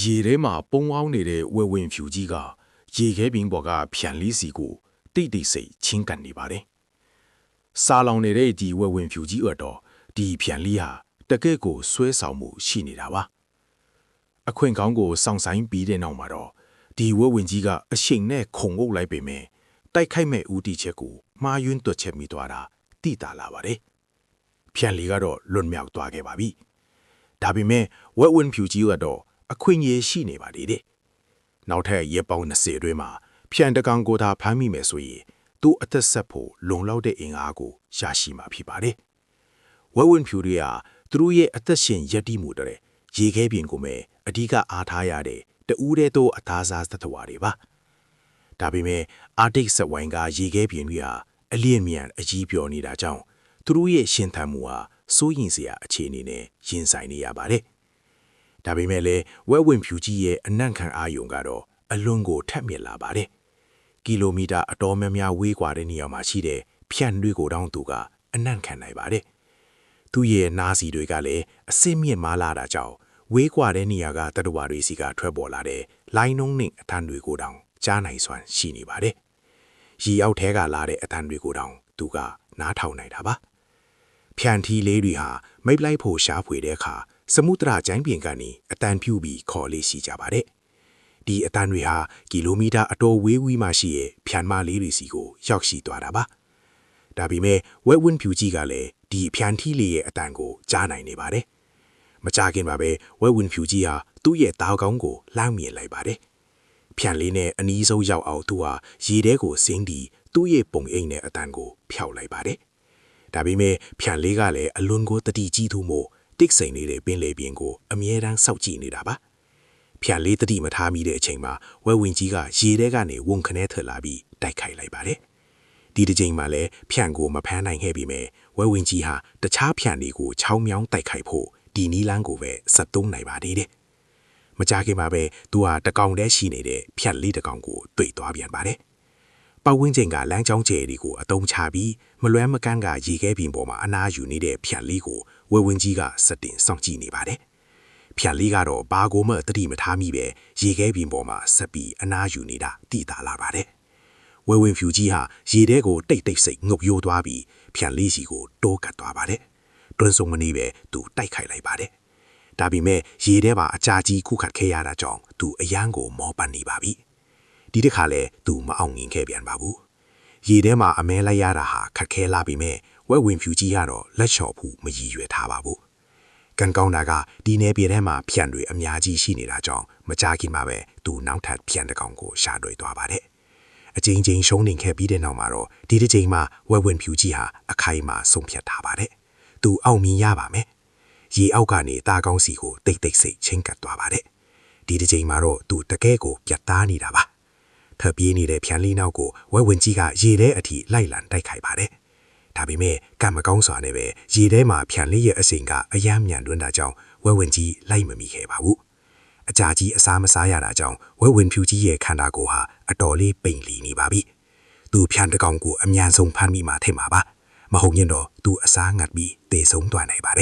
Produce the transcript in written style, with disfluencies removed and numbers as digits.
ရေထဲမှာပုံအောင်နေတဲ့ဝဲဝင်ဖြူကြီးကရေခဲပင်ပေါ်ကဖြန်လေးစီကိုတိတ်တိတ်ဆိတ်ချင်းကန်နေပါတယ်။စာလောင်နေတဲ့ဒီဝဲဝင်ဖြူကြီးတော့ဒီဖြန်လေးဟာတကယ့်ကိုဆွဲဆောင်မှုရှိနေတာပါ။အခွင့်ကောင်းကိုစောင့်ဆိုင်ပြီးတဲ့နောက်မှာတော့ဒီဝဲဝင်ကြီးကအရှိန်နဲ့ခုံအုပ်လိုက်ပေမဲ့တိုက်ခိုက်မဲ့ဦးတီချက်ကိုမှားယွင်းတွက်ချက်မိသွားတာတိတာလာပါတယ်။ဖြန်လေးကတော့လွန်မြောက်သွားခဲ့ပါပြီ။ဒါပေမဲ့ဝဲဝင်ဖြူကြီးကတော့အခွင့်အရေးရှိနေပါသေးတယ်။နောက်ထပ်ရက်ပေါင်း20အတွင်းမှာဖြန်တကောင်ကိုသာဖမ်းမိမယ်ဆိုရင်သူ့အသက်ဆက်ဖို့လုံလောက်တဲ့အင်အားကိုရရှိမှာဖြစ်ပါတယ်။ဝဲဝင်ဖြူတွေကသူတို့ရဲ့အသက်ရှင်ရည်တည်မှုတဲ့ရေခဲပြင်ကိုပဲအဓိကအားထားရတဲ့တူးတဲ့တို့အသားစားသတ္တဝါတွေပါ။ဒါပေမဲ့အာတိတ်စက်ဝိုင်းကရေခဲပြင်တွေဟာအလျင်မြန်အကြီးပြောနေတာကြောင့်သူတို့ရဲ့ရှင်သန်မှုဟာစိုးရင်စရာအခြေအနေနဲ့ရင်ဆိုင်နေရပါတယ်။ဒါပေမဲ့လည်းဝဲဝင်ဖြူကြီးရဲ့အနံ့ခံအာယုံကတော့အလွန်ကိုထက်မြက်လာပါတယ်။ကီလိုမီတာအတော်များများဝေးကွာတဲ့နေရာမှာရှိတဲ့ဖြန့်တွေကိုတောင်းသူကအနံ့ခံနိုင်ပါတယ်။သူ့ရဲ့နားစီတွေကလည်းအစစ်မြင့်မားလာတာကြောင့်ဝေးကွာတဲ့နေရာကတတဝါတွေစီကထွက်ပေါ်လာတဲ့လိုင်းနှုံးနဲ့အထန်တွေကိုတောင်ကြားနိုင်စွမ်းရှိနေပါတယ်။ရီအောက်ထဲကလာတဲ့အထန်တွေကိုတောင်သူကနားထောင်နိုင်တာပါ။ဖြန်ထီလေးတွေဟာမိတ်လိုက်ဖို့ရှားဖွေတဲ့အခါစမုဒရာကျိုင်းပြင်ကနေအတန်ဖြူပြီးခေါ်လေးရှိကြပါတယ်။ဒီအတန်တွေဟာကီလိုမီတာအတော်ဝေးဝေးမှရှိရဲ့ဖြန်မလေးတွေစီကိုရောက်ရှိသွားတာပါ။ဒါပေမဲ့ဝဲဝင်းဖြူကြီးကလည်းဒီဖြန်ထီလေးရဲ့အတန်ကိုကြားနိုင်နေပါတယ်။မကြခင်ပါပဲဝဲဝင်းဖြူကြီးဟာသူ့ရဲ့သားကောင်းကိုလှမ်းမြင်လိုက်ပါတယ်။ဖြန်လေးနဲ့အနီးဆုံးရောက်အောင်သူဟာရေထဲကိုဆင်းပြီးသူ့ရဲ့ပုံအိမ်နဲ့အတန်ကိုဖျောက်လိုက်ပါတယ်။ဒါပေမဲ့ဖြန်လေးကလည်းအလွန်ကိုတတိကြီးသူမို့တိတ်ဆိန်နေတဲ့ပင်လေပြင်ကိုအမြဲတမ်းစောင့်ကြည့်နေတာပါ။ဖြန်လေးတတိမထားမိတဲ့အချိန်မှာဝဲဝင်ကြီးကရေထဲကနေဝန်ခနဲထွက်လာပြီးတိုက်ခိုက်လိုက်ပါတယ်။ဒီတစ်ချိန်မှာလည်းဖြန်ကိုမဖမ်းနိုင်ခဲ့ပြီမဲ့ဝဲဝင်ကြီးဟာတခြားဖြန်တွေကိုချောင်းမြောင်းတိုက်ခိုက်ဖို့ဒီနီလန်းကိုပဲဆက်သုံးနိုင်ပါသေးတယ်။မကြခင်မှာပဲသူဟာတကောင်တည်းရှိနေတဲ့ဖြန်လေးတကောင်ကိုတွေ့သွားပြန်ပါတယ်။ပတ်ဝန်းကျင်ကလမ်းကြောင်းကျယ်တွေကိုအတုံးချပြီးမလွမ်းမကန်းကရေခဲပြင်ပေါ်မှာအနားယူနေတဲ့ဖြန်လေးကိုဝဲဝင်ကြီးကစတင်စောင့်ကြည့်နေပါတယ်။ဖြန်လေးကတော့ဘာကိုမှတတိမထားမိပဲရေခဲပြင်ပေါ်မှာဆက်ပြီးအနားယူနေတာသိသာလာပါတယ်။ဝဲဝင်ဖြူကြီးဟာရေထဲကိုတိတ်တိတ်ဆိတ်ငုပ်ယိုးသွားပြီးဖြန်လေးစီကိုတိုးကပ်သွားပါတယ်။တွန်းဆုံမနေပဲသူတိုက်ခိုက်လိုက်ပါတယ်။ဒါပေမဲ့ရေထဲမှာအကြာကြီးခုခတ်ခဲ့ရတာကြောင့်သူအယမ်းကိုမောပတ်နေပါပြီ။ဒီတစ်ခါလဲသူမအောင်မြင်ခဲ့ပြန်ပါဘူး။ရေထဲမှာအမဲလိုက်ရတာဟာခက်ခဲလာပြီမဲ့ဝဲဝင်ဖြူကြီးကတော့လက်လျှော်ဖို့မရည်ရွယ်ထားပါဘူး။ကန်ကောင်းတာကဒီနယ်ပြည်ထဲမှာဖြန့်တွေအများကြီးရှိနေတာကြောင့်မကြခင်မှာပဲသူနောက်ထပ်ဖြန့်တကောင်ကိုရှာတွေ့သွားပါတယ်။အချိန်ချင်းရှုံးနေခဲ့ပြီးတဲ့နောက်မှာတော့ဒီတစ်ချိန်မှာဝဲဝင်ဖြူကြီးဟာအခိုင်အမာဆုံးဖြတ်ထားပါတယ်။သူအောင်မြင်ရပါမယ်။ရေအောက်ကနေတာကောင်းစီကိုတိတ်တိတ်ဆိတ်ချင်းကပ်သွားပါတယ်။ဒီတစ်ချိန်မှာတော့သူတကယ်ကိုပြတ်သားနေတာပါ။ထပ်ပြေးနေတဲ့ဖြန်လေးနောက်ကိုဝဲဝင်ကြီးကရေထဲအထိလိုက်လံတိုက်ခိုက်ပါတယ်။ဒါပေမဲ့ကံမကောင်းစွာနဲ့ပဲရေထဲမှာဖြန်လေးရဲ့အစိမ်ကအယမ်းမြန်တွန်းတာကြောင့်ဝဲဝင်ကြီးလိုက်မမိခဲ့ပါဘူး။အကြာကြီးအစားမစားရတာကြောင့်ဝဲဝင်ဖြူကြီးရဲ့ခန္ဓာကိုယ်ဟာအတော်လေးပိန်လီနေပါပြီ။သူဖြန်တကောင်ကိုအမြန်ဆုံးဖမ်းမိမှထင်ပါပါ။မဟုတ်ရင်တော့သူအစားငတ်ပြီးသေဆုံးသွားနိုင်ပါတယ်